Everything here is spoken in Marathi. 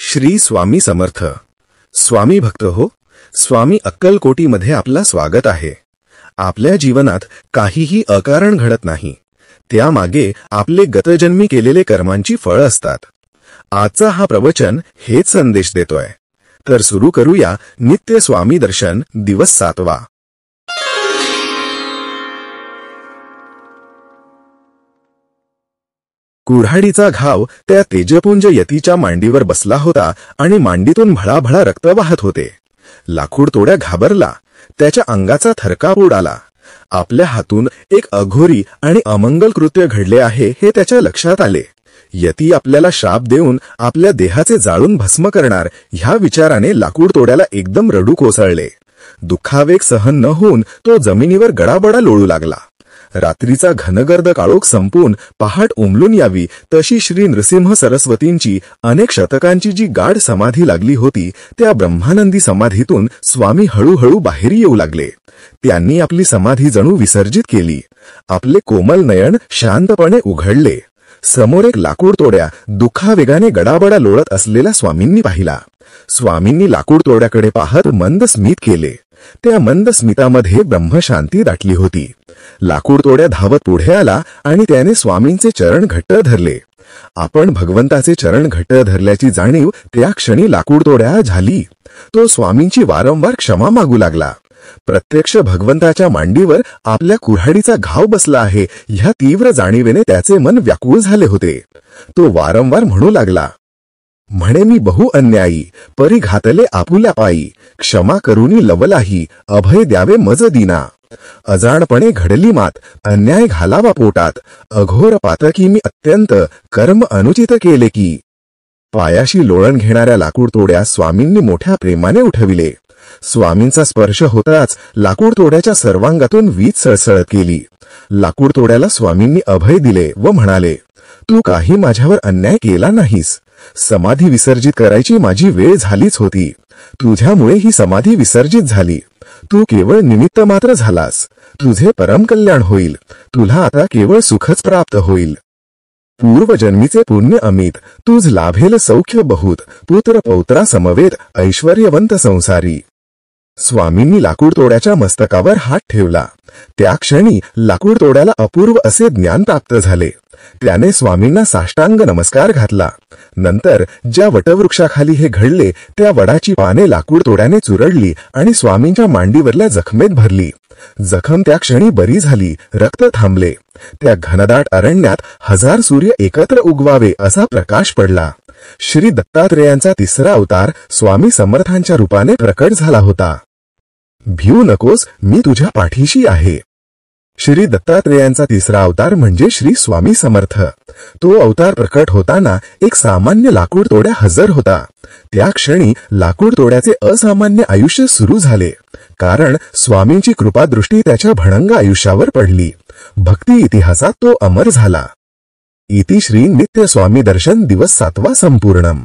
श्री स्वामी समर्थ. स्वामी भक्त हो, स्वामी अक्कलकोटीमध्ये आपला स्वागत आहे. आपल्या जीवनात काहीही अकारण घडत नाही. त्यामागे आपले गतजन्मी केलेले कर्मांची फळं असतात. आजचा हा प्रवचन हेच संदेश देतोय. तर सुरू करूया नित्य स्वामी दर्शन दिवस 7वा. कुऱ्हाडीचा घाव त्या तेजपुंज यतीच्या मांडीवर बसला होता आणि मांडीतून भळाभळा रक्त वाहत होते. लाकूड तोड्या घाबरला. त्याच्या अंगाचा थरकाप उडाला. आपल्या हातून एक अघोरी आणि अमंगल कृत्य घडले आहे हे त्याच्या लक्षात आले. यती आपल्याला शाप देऊन आपल्या देहाचे जाळून भस्म करणार ह्या विचाराने लाकूड तोड्याला एकदम रडू कोसळले. दुःखावेग सहन न होऊन तो जमिनीवर गडाबडा लोळू लागला. रात्रीचा घनगर्द काळोख संपून पहाट उमलून यावी तशी श्री नृसिंह सरस्वतींची अनेक शतकांची जी गाढ समाधी लागली होती त्या ब्रह्मानंदी समाधीतून स्वामी हळूहळू बाहेर येऊ लागले. त्यांनी आपली समाधी जणू विसर्जित केली. आपले कोमल नयन शांतपणे उघडले. समोर एक लाकूड तोड्या दुःखावेगाने गडाबडा लोळत असलेला स्वामींनी पाहिला. स्वामींनी लाकूड तोड्याकडे पाहत मंद स्मित केले. त्या मंद स्मितामध्ये ब्रह्मशांती दाटली होती. लाकूड तोड्या धावत पुढे आला आणि त्याने स्वामींचे चरण घट्ट धरले. आपण भगवंताचे चरण घट्ट धरल्याची जाणीव त्या क्षणी लाकूड तोड्या झाली. तो स्वामींची वारंवार क्षमा मागू लागला. प्रत्यक्ष भगवंताच्या मांडीवर आपल्या कुऱ्हाडीचा घाव बसला आहे ह्या तीव्र जाणीवेने त्याचे मन व्याकुळ झाले होते. तो वारंवार म्हणू लागला, म्हणे मी बहु अन्यायी, परी घातले आपुल्या पायी, क्षमा करुनी लवलाही, अभय द्यावे मज दीना. अजाणपणे घडली मात, अन्याय घालावा पोटात, अघोर पातकी मी अत्यंत, कर्म अनुचित केले की. पायाशी लोळण घेणाऱ्या लाकूड तोड्या स्वामींनी मोठ्या प्रेमाने उठविले. स्वामींचा स्पर्श होताच लाकूड तोड्याच्या सर्वांगातून वीज सळसळत केली. लाकूड तोड्याला स्वामींनी अभय दिले व म्हणाले, तू काही माझ्यावर अन्याय केला नाहीस. समाधी विसर्जित करायची माझी वेळ झालीच होती. तुझ्यामुळे ही समाधी विसर्जित झाली. तू केवळ निमित्त मात्र झालास. तुझे परम कल्याण होईल. तुला आता केवळ सुखच प्राप्त होईल. पूर्वजन्मीचे पुण्य अमित, तुझ लाभेल सौख्य बहुत, पुत्र पौत्रा समवेत ऐश्वर्यवंत संसारी. स्वामींनी लाकूड तोड्याच्या मस्तकावर हात ठेवला. त्या क्षणी लाकूड तोड्याला अपूर्व असे ज्ञान प्राप्त झाले. त्याने स्वामींना साष्टांग नमस्कार घातला. नंतर ज्या वटवृक्षाखाली हे घडले त्या वडाची पाने लाकूड तोड्याने चुरडली आणि स्वामींच्या मांडीवरल्या जखमेत भरली. जखम त्या क्षणी बरी झाली. रक्त थांबले. त्या घनदाट अरण्यात 1000 सूर्य एकत्र उगवावे असा प्रकाश पडला. श्री दत्तात्रेयांचा तिसरा अवतार स्वामी समर्थांच्या रूपाने प्रकट झाला होता. भिऊ नकोस, मी तुझ्या पाठीशी आहे. श्री दत्तात्रेयांचा तिसरा अवतार म्हणजे श्री स्वामी समर्थ. तो अवतार प्रकट होताना एक सामान्य लाकूड तोड्या हजर होता. त्या क्षणी लाकूड तोड्याचे असामान्य आयुष्य सुरू झाले. कारण स्वामींची कृपादृष्टी त्याच्या भणंग आयुष्यावर पडली. भक्ती इतिहासात तो अमर झाला. इति श्री नित्य स्वामी दर्शन दिवस 7वा संपूर्णम.